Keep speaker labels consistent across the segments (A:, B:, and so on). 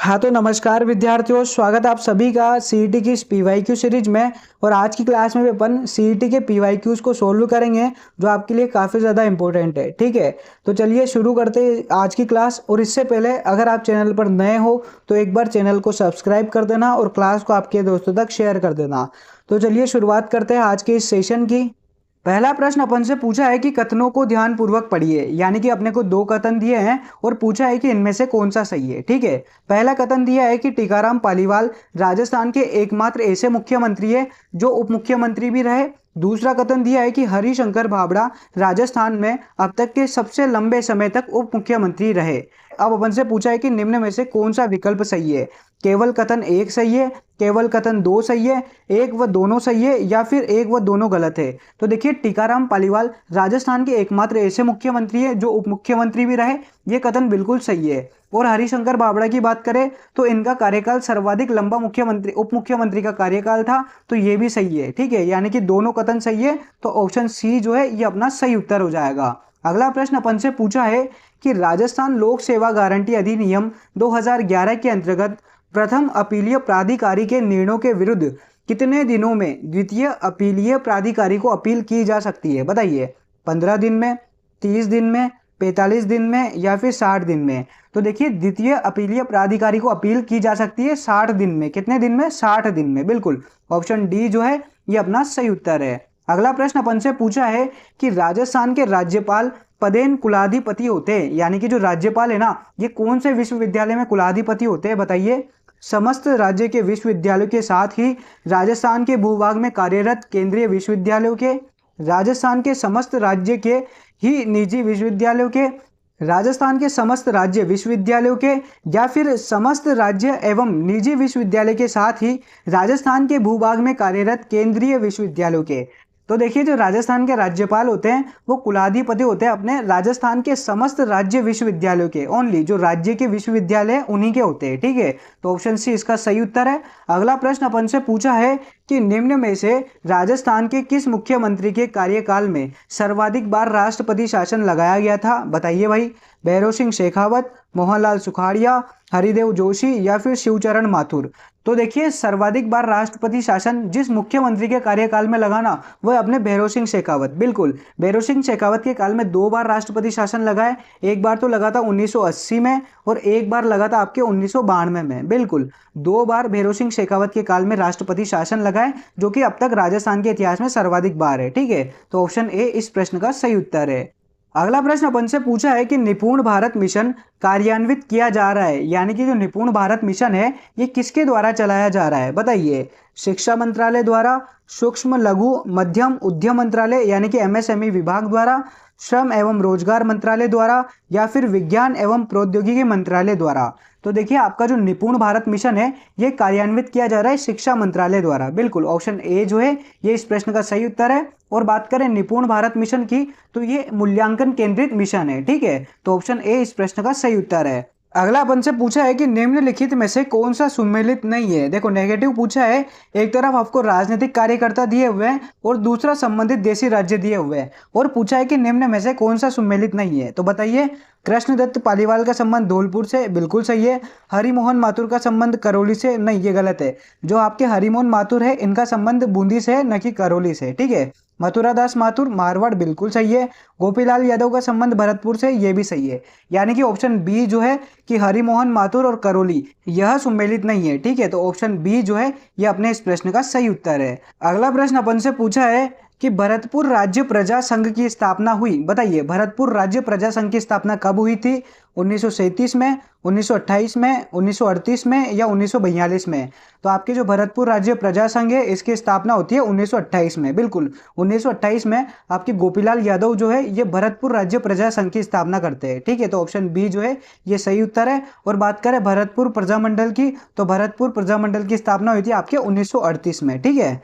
A: हाँ तो नमस्कार विद्यार्थियों, स्वागत आप सभी का सीईटी की इस पीवाईक्यू सीरीज में। और आज की क्लास में भी अपन सीईटी के पीवाईक्यूज को सोल्व करेंगे जो आपके लिए काफ़ी ज़्यादा इंपॉर्टेंट है। ठीक है, तो चलिए शुरू करते हैं आज की क्लास। और इससे पहले अगर आप चैनल पर नए हो तो एक बार चैनल को सब्सक्राइब कर देना और क्लास को आपके दोस्तों तक शेयर कर देना। तो चलिए शुरुआत करते हैं आज के इस सेशन की। पहला प्रश्न अपन से पूछा है कि कथनों को ध्यानपूर्वक पढ़िए, यानी कि अपने को दो कथन दिए हैं और पूछा है कि इनमें से कौन सा सही है। ठीक है, पहला कथन दिया है कि टीकाराम पालीवाल राजस्थान के एकमात्र ऐसे मुख्यमंत्री है जो उप मुख्यमंत्री भी रहे। दूसरा कथन दिया है कि हरिशंकर भाबड़ा राजस्थान में अब तक के सबसे लंबे समय तक उप मुख्यमंत्री रहे। अब अपन से पूछा है कि निम्न में से कौन सा विकल्प सही है। केवल कथन एक सही है, केवल कथन दो सही है, एक व दोनों सही है, या फिर एक व दोनों गलत है। तो देखिए, टीकाराम पालीवाल राजस्थान के एकमात्र ऐसे मुख्यमंत्री है जो उप मुख्यमंत्री भी रहे, ये कथन बिल्कुल सही है। और हरिशंकर भाबड़ा की बात करें तो इनका कार्यकाल सर्वाधिक लंबा मुख्यमंत्री उप मुख्यमंत्री का कार्यकाल था, तो ये भी सही है। ठीक है, यानी कि दोनों कथन सही है, तो ऑप्शन सी जो है ये अपना सही उत्तर हो जाएगा। अगला प्रश्न अपन से पूछा है कि राजस्थान लोक सेवा गारंटी अधिनियम 2011 के अंतर्गत प्रथम अपीलीय प्राधिकारी के निर्णयों के विरुद्ध कितने दिनों में द्वितीय अपीलीय प्राधिकारी को अपील की जा सकती है। बताइए, 15 दिन में, 30 दिन में, 45 दिन में, या फिर 60 दिन में। तो देखिए, द्वितीय अपीलीय प्राधिकारी को अपील की जा सकती है 60 दिन में। कितने दिन में? 60 दिन में। बिल्कुल, ऑप्शन डी जो है ये अपना सही उत्तर है। अगला प्रश्न अपन से पूछा है कि राजस्थान के राज्यपाल पदेन कुलाधिपति होते हैं, यानी कि जो राज्यपाल है ना, ये कौन से विश्वविद्यालय में कुलाधिपति होते हैं। बताइए, समस्त राज्य के विश्वविद्यालयों के साथ ही राजस्थान के भूभाग में कार्यरत केंद्रीय विश्वविद्यालयों के, राजस्थान के समस्त राज्य के ही निजी विश्वविद्यालयों के, राजस्थान के समस्त राज्य विश्वविद्यालयों के, या फिर समस्त राज्य एवं निजी विश्वविद्यालय के साथ ही राजस्थान के भूभाग में कार्यरत केंद्रीय विश्वविद्यालयों के। तो देखिए, जो राजस्थान के राज्यपाल होते हैं वो कुलाधिपति होते हैं अपने राजस्थान के समस्त राज्य विश्वविद्यालयों के। ओनली जो राज्य के विश्वविद्यालय हैं उन्हीं के होते हैं। ठीक है, तो ऑप्शन सी इसका सही उत्तर है। अगला प्रश्न अपन से पूछा है कि निम्न में से राजस्थान के किस मुख्यमंत्री के कार्यकाल में सर्वाधिक बार राष्ट्रपति शासन लगाया गया था। बताइए भाई, भैरों सिंह शेखावत, मोहनलाल सुखाड़िया, हरिदेव जोशी, या फिर शिवचरण माथुर। तो देखिए, सर्वाधिक बार राष्ट्रपति शासन जिस मुख्यमंत्री के कार्यकाल में लगा ना, वह अपने भैरों सिंह शेखावत। बिल्कुल, भैरों सिंह शेखावत के काल में 2 बार राष्ट्रपति शासन लगा है। एक बार तो लगा था 1980 में और एक बार लगा था आपके 1992 में। बिल्कुल, 2 बार भैरों सिंह शेखावत के काल में राष्ट्रपति शासन लगा है, जो कि अब तक राजस्थान के इतिहास में सर्वाधिक बार है। ठीक है, तो ऑप्शन ए इस प्रश्न का सही उत्तर है। अगला प्रश्न अपन से पूछा है कि निपुण भारत मिशन कार्यान्वित किया जा रहा है, यानी कि जो निपुण भारत मिशन है ये किसके द्वारा चलाया जा रहा है। बताइए, शिक्षा मंत्रालय द्वारा, सूक्ष्म लघु मध्यम उद्यम मंत्रालय यानी कि एमएसएमई विभाग द्वारा, श्रम एवं रोजगार मंत्रालय द्वारा, या फिर विज्ञान एवं प्रौद्योगिकी मंत्रालय द्वारा। तो देखिए, आपका जो निपुण भारत मिशन है ये कार्यान्वित किया जा रहा है शिक्षा मंत्रालय द्वारा। बिल्कुल, ऑप्शन ए जो है ये इस प्रश्न का सही उत्तर है। और बात करें निपुण भारत मिशन की, तो ये मूल्यांकन केंद्रित मिशन है। ठीक है, तो ऑप्शन ए इस प्रश्न का सही उत्तर है। अगला अपन से पूछा है कि निम्नलिखित में से कौन सा सुमेलित नहीं है। देखो, नेगेटिव पूछा है। एक तरफ आपको राजनीतिक कार्यकर्ता दिए हुए हैं और दूसरा संबंधित देशी राज्य दिए हुए हैं, और पूछा है कि निम्न में से कौन सा सुमेलित नहीं है। तो बताइए, कृष्णदत्त पालीवाल का संबंध धौलपुर से, बिल्कुल सही है। हरिमोहन माथुर का संबंध करौली से, नहीं, ये गलत है। जो आपके हरिमोहन माथुर है इनका संबंध बूंदी से है, न कि करौली से। ठीक है, मथुरादास माथुर मारवाड़, बिल्कुल सही है। गोपीलाल यादव का संबंध भरतपुर से, ये भी सही है। यानी कि ऑप्शन बी जो है कि हरिमोहन माथुर और करौली यह सुमेलित नहीं है। ठीक है, तो ऑप्शन बी जो है यह अपने इस प्रश्न का सही उत्तर है। अगला प्रश्न अपन से पूछा है कि भरतपुर राज्य प्रजा संघ की स्थापना हुई। बताइए, भरतपुर राज्य प्रजा संघ की स्थापना कब हुई थी। 1937 में, 1928 में, 1938 में, या 1942 में। तो आपके जो भरतपुर राज्य प्रजा संघ है इसकी स्थापना होती है 1928 में। बिल्कुल, 1928 में आपके गोपीलाल यादव जो है ये भरतपुर राज्य प्रजा संघ की स्थापना करते हैं। ठीक है, तो ऑप्शन बी जो है ये सही उत्तर है। और बात करें भरतपुर प्रजामंडल की, तो भरतपुर प्रजामंडल की स्थापना हुई थी आपके 1938 में। ठीक है,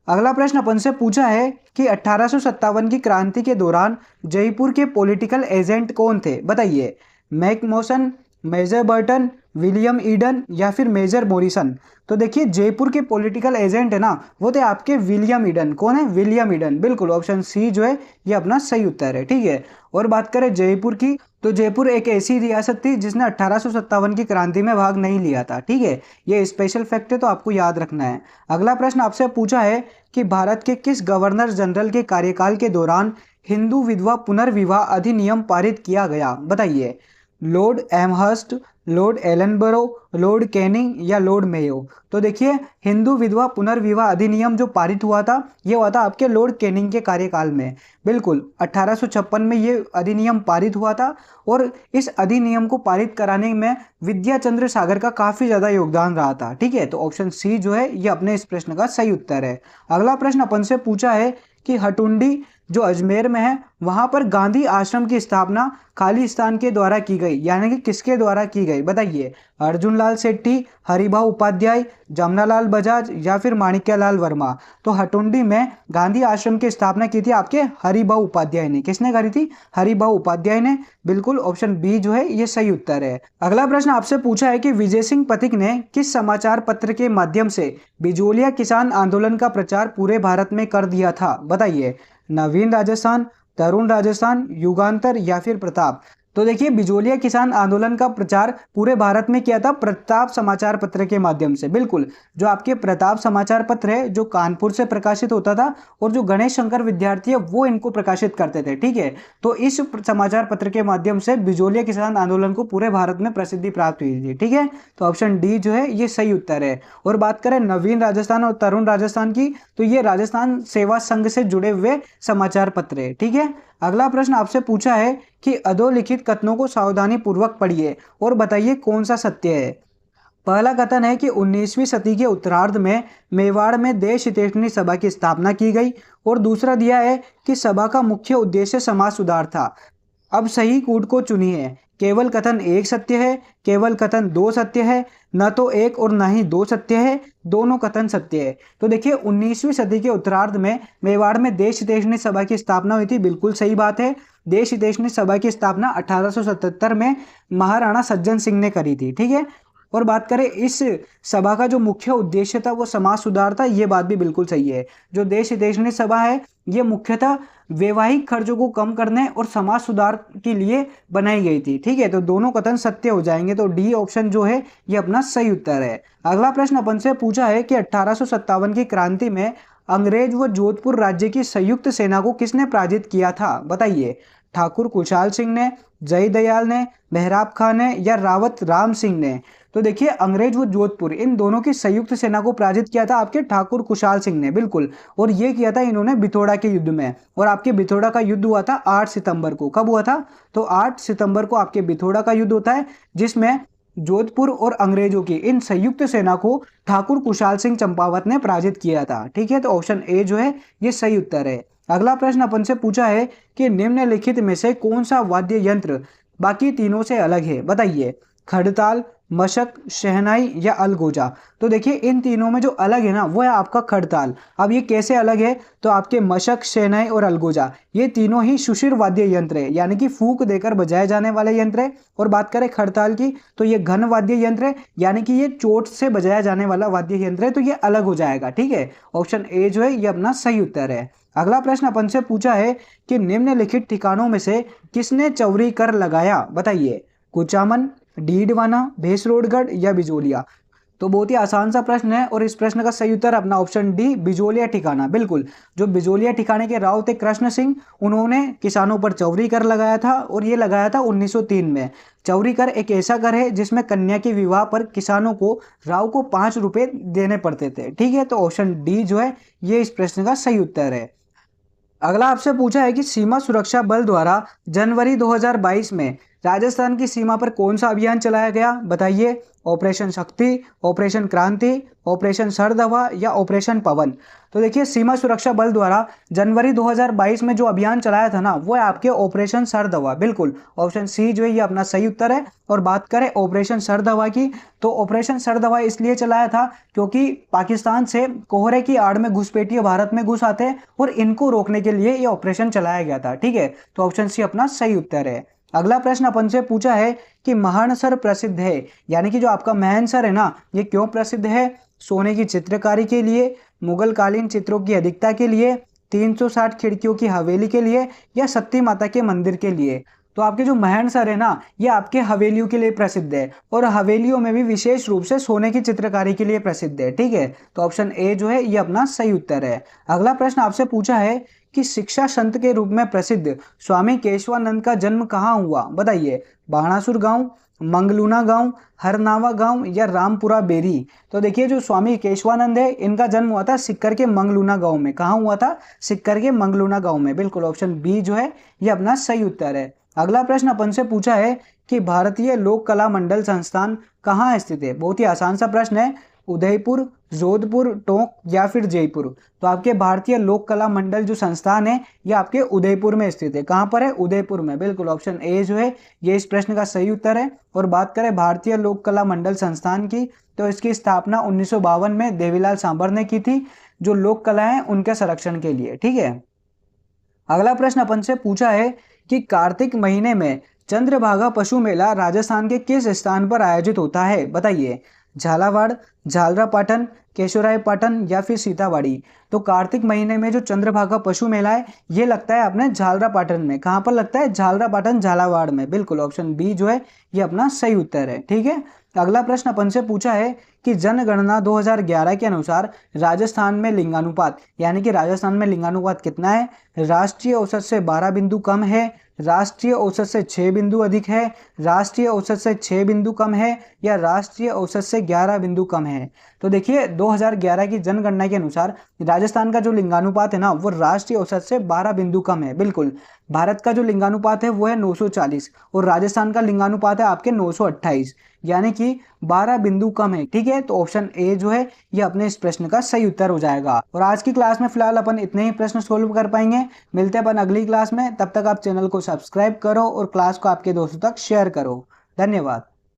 A: अगला प्रश्न अपन से पूछा है कि 1857 की क्रांति के दौरान जयपुर के पॉलिटिकल एजेंट कौन थे। बताइए, McMahon, major Burton, William Eden या फिर मेजर मॉरिसन। तो देखिए जयपुर के पॉलिटिकल एजेंट है ना, वो थे आपके विलियम ईडन। कौन है? William Eden. बिल्कुल ऑप्शन सी जो है ये अपना सही उत्तर है। ठीक है, और बात करें जयपुर की, तो जयपुर एक ऐसी रियासत थी जिसने 1857 की क्रांति में भाग नहीं लिया था। ठीक है, ये स्पेशल फैक्ट है तो आपको याद रखना है। अगला प्रश्न आपसे पूछा है कि भारत के किस गवर्नर जनरल के कार्यकाल के दौरान हिंदू विधवा पुनर्विवाह अधिनियम पारित किया गया? बताइए। Lord Amherst, Lord Ellenborough, Lord Canning या लॉर्ड मेयो? तो देखिए हिंदू विधवा पुनर्विवाह अधिनियम जो पारित हुआ था ये हुआ था आपके लॉर्ड कैनिंग के कार्यकाल में। बिल्कुल 1856 में ये अधिनियम पारित हुआ था, और इस अधिनियम को पारित कराने में विद्याचंद्र सागर का काफी ज्यादा योगदान रहा था। ठीक है, तो ऑप्शन सी जो है ये अपने इस प्रश्न का सही उत्तर है। अगला प्रश्न अपन से पूछा है कि हटुंडी जो अजमेर में है वहां पर गांधी आश्रम की स्थापना खालिस्तान के द्वारा की गई, यानी कि किसके द्वारा की गई? बताइए। अर्जुन लाल सेठी, हरिभाऊ उपाध्याय, जमनालाल बजाज या फिर माणिक्यलाल वर्मा? तो हटुंडी में गांधी आश्रम की स्थापना की थी आपके हरिभाऊ उपाध्याय ने। किसने करी थी? हरिभाऊ उपाध्याय ने। बिल्कुल ऑप्शन बी जो है ये सही उत्तर है। अगला प्रश्न आपसे पूछा है कि विजय सिंह पथिक ने किस समाचार पत्र के माध्यम से बिजोलिया किसान आंदोलन का प्रचार पूरे भारत में कर दिया था? बताइए। नवीन राजस्थान, तरुण राजस्थान, युगांतर या फिर प्रताप? तो देखिए बिजोलिया किसान आंदोलन का प्रचार पूरे भारत में किया था प्रताप समाचार पत्र के माध्यम से। बिल्कुल, जो आपके प्रताप समाचार पत्र है जो कानपुर से प्रकाशित होता था, और जो गणेश शंकर विद्यार्थी है वो इनको प्रकाशित करते थे। ठीक है, तो इस समाचार पत्र के माध्यम से बिजोलिया किसान आंदोलन को पूरे भारत में प्रसिद्धि प्राप्त हुई थी। ठीक है, तो ऑप्शन डी जो है ये सही उत्तर है। और बात करें नवीन राजस्थान और तरुण राजस्थान की, तो ये राजस्थान सेवा संघ से जुड़े हुए समाचार पत्र है। ठीक है, अगला प्रश्न आपसे पूछा है कि अधोलिखित कथनों को सावधानी पूर्वक पढ़िए और बताइए कौन सा सत्य है। पहला कथन है कि 19वीं सदी के उत्तरार्ध में मेवाड़ में देश हितैषणी सभा की स्थापना की गई, और दूसरा दिया है कि सभा का मुख्य उद्देश्य समाज सुधार था। अब सही कूट को चुनिए। केवल कथन एक सत्य है, केवल कथन दो सत्य है, न तो एक और न ही दो सत्य है, दोनों कथन सत्य है। तो देखिए 19वीं सदी के उत्तरार्ध में मेवाड़ में देश हितैषणी सभा की स्थापना हुई थी। बिल्कुल सही बात है। देश हितैषणी सभा की स्थापना 1877 में महाराणा सज्जन सिंह ने करी थी। ठीक है, और बात करें इस सभा का जो मुख्य उद्देश्य था वो समाज सुधार था, ये बात भी बिल्कुल सही है। जो देश हितैषणी सभा है ये मुख्यतः वैवाहिक खर्चों को कम करने और समाज सुधार के लिए बनाई गई थी। ठीक है, तो दोनों कथन सत्य हो जाएंगे, तो डी ऑप्शन जो है ये अपना सही उत्तर है। अगला प्रश्न अपन से पूछा है कि 1857 की क्रांति में अंग्रेज व जोधपुर राज्य की संयुक्त सेना को किसने पराजित किया था? बताइए। ठाकुर खुशहाल सिंह ने, जय दयाल ने, मेहराब खां ने या रावत राम सिंह ने? तो देखिए अंग्रेज व जोधपुर इन दोनों की संयुक्त सेना को पराजित किया था आपके ठाकुर खुशहाल सिंह ने। बिल्कुल, और ये किया था इन्होंने बिथोड़ा के युद्ध में, और आपके बिथोड़ा का युद्ध हुआ था 8 सितंबर को। कब हुआ था? तो 8 सितंबर को आपके बिथोड़ा का युद्ध होता है, जिसमें जोधपुर और अंग्रेजों की इन संयुक्त सेना को ठाकुर खुशहाल सिंह चंपावत ने पराजित किया था। ठीक है, तो ऑप्शन ए जो है ये सही उत्तर है। अगला प्रश्न अपन से पूछा है कि निम्नलिखित में से कौन सा वाद्य यंत्र बाकी तीनों से अलग है? बताइए। खड़ताल, मशक, शहनाई या अलगोजा? तो देखिए इन तीनों में जो अलग है ना वो है आपका खड़ताल। अब ये कैसे अलग है? तो आपके मशक, शहनाई और अलगोजा ये तीनों ही सुशिर वाद्य यंत्र है, यानी कि फूंक देकर बजाए जाने वाले यंत्र है। और बात करें खड़ताल की, तो ये घन वाद्य यंत्र है, यानी कि ये चोट से बजाया जाने वाला वाद्य यंत्र है, तो ये अलग हो जाएगा। ठीक है, ऑप्शन ए जो है ये अपना सही उत्तर है। अगला प्रश्न अपन से पूछा है कि निम्नलिखित ठिकानों में से किसने चौरी कर लगाया? बताइए। कुचामन, डीडवाना, भेसरोडगढ़ या बिजोलिया? तो बहुत ही आसान सा प्रश्न है, और इस प्रश्न का सही उत्तर अपना ऑप्शन डी बिजोलिया ठिकाना। बिल्कुल, जो बिजोलिया ठिकाने के राव थे कृष्ण सिंह, उन्होंने किसानों पर चौरी कर लगाया था, और ये लगाया था 1903 में। चौरी कर एक ऐसा कर है जिसमें कन्या के विवाह पर किसानों को राव को 5 रुपए देने पड़ते थे। ठीक है, तो ऑप्शन डी जो है ये इस प्रश्न का सही उत्तर है। अगला आपसे पूछा है कि सीमा सुरक्षा बल द्वारा जनवरी 2022 में राजस्थान की सीमा पर कौन सा अभियान चलाया गया? बताइए। ऑपरेशन शक्ति, ऑपरेशन क्रांति, ऑपरेशन शरद हवा या ऑपरेशन पवन? तो देखिए सीमा सुरक्षा बल द्वारा जनवरी 2022 में जो अभियान चलाया था ना वो है आपके ऑपरेशन शरद हवा। बिल्कुल, ऑप्शन सी जो है ये अपना सही उत्तर है। और बात करें ऑपरेशन शरद हवा की, तो ऑपरेशन शरद हवा इसलिए चलाया था क्योंकि पाकिस्तान से कोहरे की आड़ में घुसपैठिए भारत में घुस आते हैं, और इनको रोकने के लिए ये ऑपरेशन चलाया गया था। ठीक है, तो ऑप्शन सी अपना सही उत्तर है। अगला प्रश्न अपन से पूछा है कि महानसर प्रसिद्ध है, यानी कि जो आपका महनसर है ना, ये क्यों प्रसिद्ध है? सोने की चित्रकारी के लिए, मुगल कालीन चित्रों की अधिकता के लिए, 360 खिड़कियों की हवेली के लिए, या सती माता के मंदिर के लिए। तो आपके जो महनसर है ना, ये आपके हवेलियों के लिए प्रसिद्ध है, और हवेलियों में भी विशेष रूप से सोने की चित्रकारी के लिए प्रसिद्ध है। ठीक है, तो ऑप्शन ए जो है ये अपना सही उत्तर है। अगला प्रश्न आपसे पूछा है कि शिक्षा संत के रूप में प्रसिद्ध स्वामी केशवानंद का जन्म कहाँ हुआ? बताइए, बाणासुर गांव, मंगलूना गांव, हरनावा गांव, या रामपुरा बेरी। तो देखिए, जो स्वामी केशवानंद है, इनका जन्म हुआ था सिक्कर के मंगलूना गांव में। कहाँ हुआ था? सिक्कर के मंगलूना गांव में। बिल्कुल, ऑप्शन बी जो है ये अपना सही उत्तर है। अगला प्रश्न अपन से पूछा है कि भारतीय लोक कला मंडल संस्थान कहाँ स्थित है? बहुत ही आसान सा प्रश्न है। उदयपुर, जोधपुर, टोंक, या फिर जयपुर। तो आपके भारतीय लोक कला मंडल जो संस्थान है ये आपके उदयपुर में स्थित है। कहाँ पर है? उदयपुर में। बिल्कुल, ऑप्शन ए जो है ये इस प्रश्न का सही उत्तर है। और बात करें भारतीय लोक कला मंडल संस्थान की, तो इसकी स्थापना 1952 में देवीलाल सांबर ने की थी, जो लोक कला है उनके संरक्षण के लिए। ठीक है, अगला प्रश्न अपन से पूछा है कि कार्तिक महीने में चंद्रभागा पशु मेला राजस्थान के किस स्थान पर आयोजित होता है? बताइए, झालावाड़, झालरापाटन, केशोरायपाटन, या फिर सीतावाड़ी। तो कार्तिक महीने में जो चंद्रभागा पशु मेला है ये लगता है अपने झालरापाटन में। कहाँ पर लगता है? झालरापाटन, झालावाड़ में। बिल्कुल, ऑप्शन बी जो है ये अपना सही उत्तर है। ठीक है, अगला प्रश्न अपन से पूछा है कि जनगणना 2011 के अनुसार राजस्थान में लिंगानुपात, यानी कि राजस्थान में लिंगानुपात कितना है? राष्ट्रीय औसत से 12 बिंदु कम है, राष्ट्रीय औसत से 6 बिंदु अधिक है, राष्ट्रीय औसत से 6 बिंदु कम है, या राष्ट्रीय औसत से 11 बिंदु कम है। तो देखिए, 2011 की जनगणना के अनुसार राजस्थान का जो लिंगानुपात है ना, वो राष्ट्रीय औसत से 12 बिंदु कम है। बिल्कुल, भारत का जो लिंगानुपात है वो है 940, और राजस्थान का लिंगानुपात है आपके 928, यानी कि 12 बिंदु कम है। ठीक है, तो ऑप्शन ए जो है ये अपने इस प्रश्न का सही उत्तर हो जाएगा। और आज की क्लास में फिलहाल अपन इतने ही प्रश्न सोल्व कर पाएंगे। मिलते हैं अपन अगली क्लास में, तब तक आप चैनल को सब्सक्राइब करो और क्लास को आपके दोस्तों तक शेयर करो। धन्यवाद।